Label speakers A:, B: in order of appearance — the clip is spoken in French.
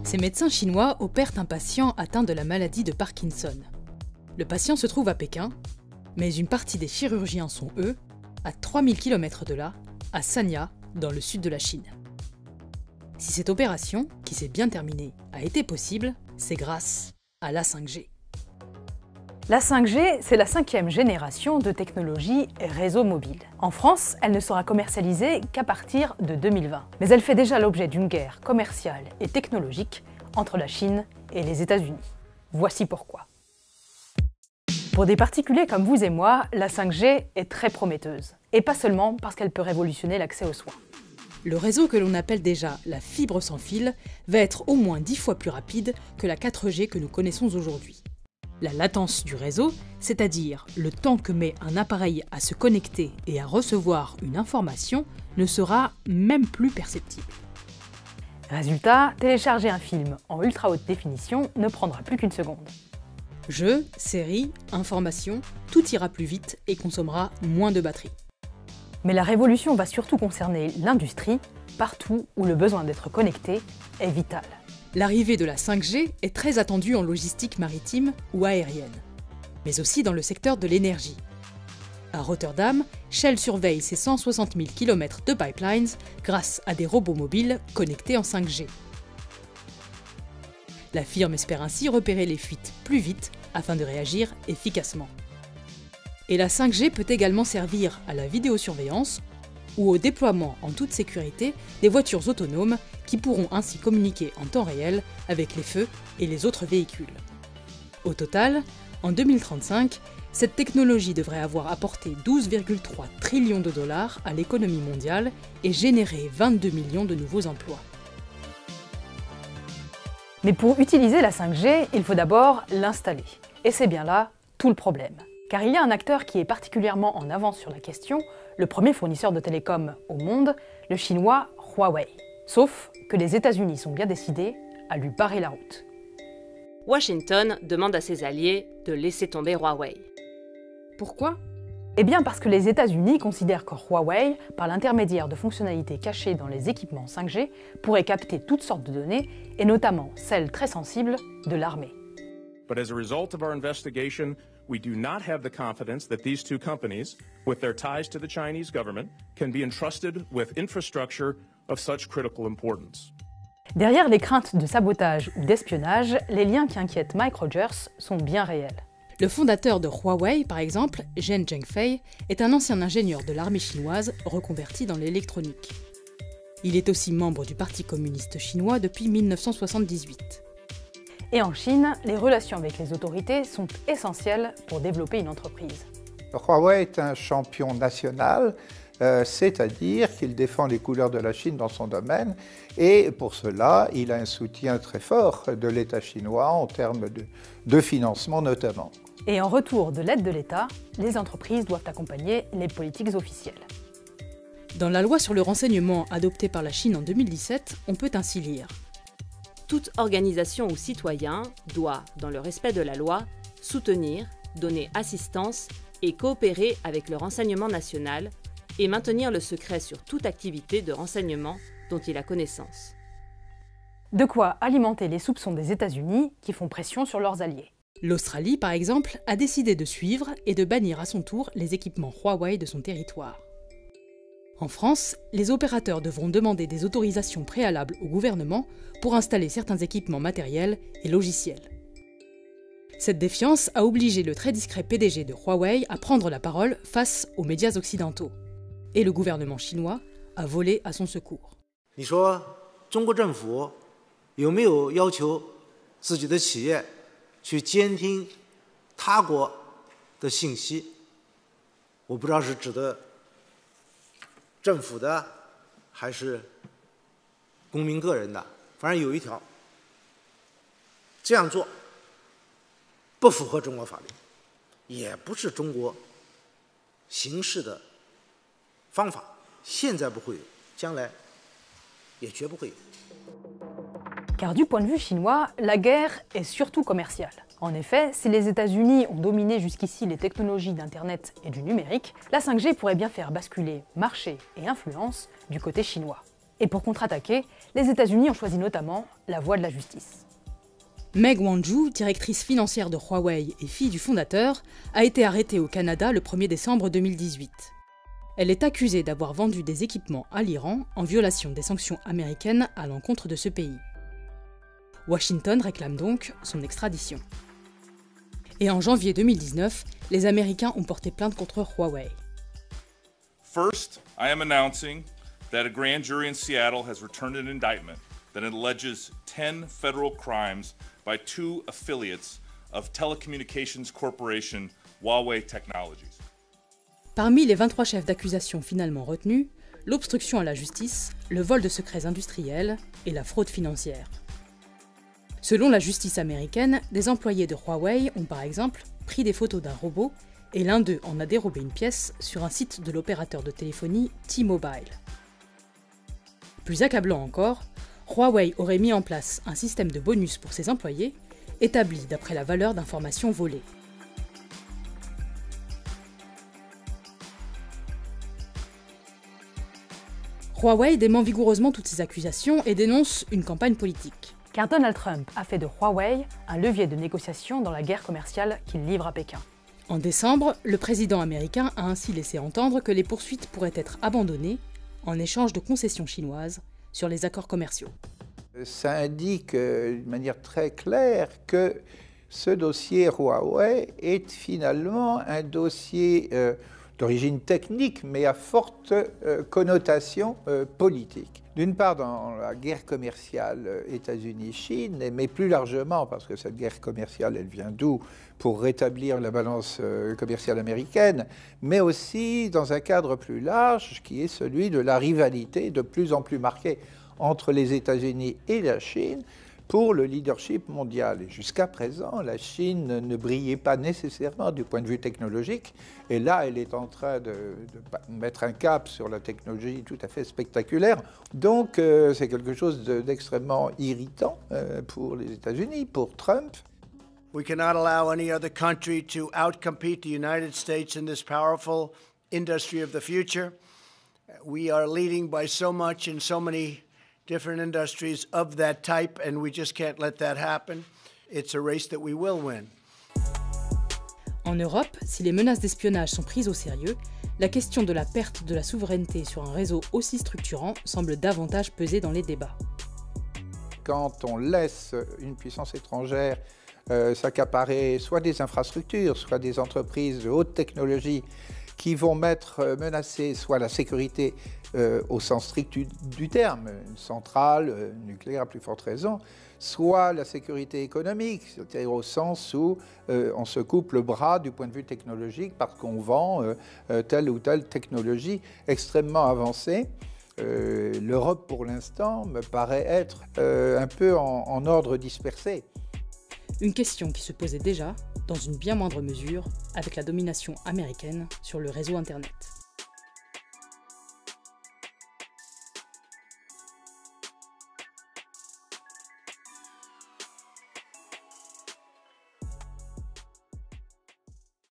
A: Ces médecins chinois opèrent un patient atteint de la maladie de Parkinson. Le patient se trouve à Pékin, mais une partie des chirurgiens sont, eux, à 3000 km de là, à Sanya, dans le sud de la Chine. Si cette opération, qui s'est bien terminée, a été possible, c'est grâce à la 5G.
B: La 5G, c'est la 5e génération de technologie réseau mobile. En France, elle ne sera commercialisée qu'à partir de 2020. Mais elle fait déjà l'objet d'une guerre commerciale et technologique entre la Chine et les États-Unis. Voici pourquoi. Pour des particuliers comme vous et moi, la 5G est très prometteuse. Et pas seulement parce qu'elle peut révolutionner l'accès aux soins.
A: Le réseau que l'on appelle déjà la fibre sans fil va être au moins 10 fois plus rapide que la 4G que nous connaissons aujourd'hui. La latence du réseau, c'est-à-dire le temps que met un appareil à se connecter et à recevoir une information, ne sera même plus perceptible.
B: Résultat, télécharger un film en ultra haute définition ne prendra plus qu'une seconde.
A: Jeux, séries, informations, tout ira plus vite et consommera moins de batterie.
B: Mais la révolution va surtout concerner l'industrie, partout où le besoin d'être connecté est vital.
A: L'arrivée de la 5G est très attendue en logistique maritime ou aérienne, mais aussi dans le secteur de l'énergie. À Rotterdam, Shell surveille ses 160 000 km de pipelines grâce à des robots mobiles connectés en 5G. La firme espère ainsi repérer les fuites plus vite afin de réagir efficacement. Et la 5G peut également servir à la vidéosurveillance ou au déploiement en toute sécurité des voitures autonomes qui pourront ainsi communiquer en temps réel avec les feux et les autres véhicules. Au total, en 2035, cette technologie devrait avoir apporté 12,3 trillions de dollars à l'économie mondiale et généré 22 millions de nouveaux emplois.
B: Mais pour utiliser la 5G, il faut d'abord l'installer. Et c'est bien là tout le problème. Car il y a un acteur qui est particulièrement en avance sur la question, le premier fournisseur de télécom au monde, le chinois Huawei. Sauf que les États-Unis sont bien décidés à lui barrer la route.
C: Washington demande à ses alliés de laisser tomber Huawei.
A: Pourquoi ?
B: Eh bien parce que les États-Unis considèrent que Huawei, par l'intermédiaire de fonctionnalités cachées dans les équipements 5G, pourrait capter toutes sortes de données, et notamment celles très sensibles de l'armée.
D: But as a result of our investigation, we do not have the confidence that these two companies, with their ties to the Chinese government, can be entrusted with infrastructure of such critical importance.
B: Derrière les craintes de sabotage ou d'espionnage, les liens qui inquiètent Mike Rogers sont bien réels.
A: Le fondateur de Huawei, par exemple, Zhen Zhengfei, est un ancien ingénieur de l'armée chinoise reconverti dans l'électronique. Il est aussi membre du Parti communiste chinois depuis 1978.
B: Et en Chine, les relations avec les autorités sont essentielles pour développer une entreprise.
E: Huawei est un champion national, c'est-à-dire qu'il défend les couleurs de la Chine dans son domaine, et pour cela, il a un soutien très fort de l'État chinois en termes de financement notamment.
B: Et en retour de l'aide de l'État, les entreprises doivent accompagner les politiques officielles.
A: Dans la loi sur le renseignement adoptée par la Chine en 2017, on peut ainsi lire:
C: Toute organisation ou citoyen doit, dans le respect de la loi, soutenir, donner assistance et coopérer avec le renseignement national et maintenir le secret sur toute activité de renseignement dont il a connaissance.
B: De quoi alimenter les soupçons des États-Unis qui font pression sur leurs alliés.
A: L'Australie, par exemple, a décidé de suivre et de bannir à son tour les équipements Huawei de son territoire. En France, les opérateurs devront demander des autorisations préalables au gouvernement pour installer certains équipements matériels et logiciels. Cette défiance a obligé le très discret PDG de Huawei à prendre la parole face aux médias occidentaux. Et le gouvernement chinois a volé à son secours.
F: 你说中国政府有没有要求自己的企业去监听他国的信息？我不知道是指的政府的还是公民个人的，反正有一条，这样做不符合中国法律，也不是中国行事的方法，现在不会有，将来也绝不会有。
B: Car du point de vue chinois, la guerre est surtout commerciale. En effet, si les États-Unis ont dominé jusqu'ici les technologies d'Internet et du numérique, la 5G pourrait bien faire basculer marché et influence du côté chinois. Et pour contre-attaquer, les États-Unis ont choisi notamment la voie de la justice.
A: Meg Wanzhou, directrice financière de Huawei et fille du fondateur, a été arrêtée au Canada le 1er décembre 2018. Elle est accusée d'avoir vendu des équipements à l'Iran en violation des sanctions américaines à l'encontre de ce pays. Washington réclame donc son extradition. Et en janvier 2019, les Américains ont porté plainte contre Huawei.
G: First, I am announcing that a grand jury in Seattle has returned an indictment that alleges 10 federal crimes by 2 affiliates of Telecommunications Corporation Huawei Technologies.
A: Parmi les 23 chefs d'accusation finalement retenus, l'obstruction à la justice, le vol de secrets industriels et la fraude financière. Selon la justice américaine, des employés de Huawei ont par exemple pris des photos d'un robot et l'un d'eux en a dérobé une pièce sur un site de l'opérateur de téléphonie T-Mobile. Plus accablant encore, Huawei aurait mis en place un système de bonus pour ses employés, établi d'après la valeur d'informations volées. Huawei dément vigoureusement toutes ces accusations et dénonce une campagne politique.
B: Car Donald Trump a fait de Huawei un levier de négociation dans la guerre commerciale qu'il livre à Pékin.
A: En décembre, le président américain a ainsi laissé entendre que les poursuites pourraient être abandonnées en échange de concessions chinoises sur les accords commerciaux.
E: Ça indique d'une manière très claire que ce dossier Huawei est finalement un dossier d'origine technique, mais à forte connotation politique. D'une part, dans la guerre commerciale États-Unis-Chine, mais plus largement, parce que cette guerre commerciale, elle vient d'où? Pour rétablir la balance commerciale américaine, mais aussi dans un cadre plus large, qui est celui de la rivalité de plus en plus marquée entre les États-Unis et la Chine pour le leadership mondial. Et jusqu'à présent, la Chine ne brillait pas nécessairement du point de vue technologique. Et là, elle est en train de mettre un cap sur la technologie tout à fait spectaculaire. Donc, c'est quelque chose d'extrêmement irritant pour les États-Unis, pour Trump.
H: We cannot allow any other country to outcompete the United States in this powerful industry of the future. We are leading by so much in so many different industries of that type, and we just can't let that happen. It's a race that we will win.
A: En Europe, si les menaces d'espionnage sont prises au sérieux, la question de la perte de la souveraineté sur un réseau aussi structurant semble davantage peser dans les débats.
E: Quand on laisse une puissance étrangère s'accaparer soit des infrastructures, soit des entreprises de haute technologie qui vont menacer soit la sécurité au sens strict du terme, une centrale nucléaire à plus forte raison, soit la sécurité économique, c'est-à-dire au sens où on se coupe le bras du point de vue technologique parce qu'on vend telle ou telle technologie extrêmement avancée. L'Europe, pour l'instant, me paraît être un peu en ordre dispersé.
A: Une question qui se posait déjà, dans une bien moindre mesure, avec la domination américaine sur le réseau Internet.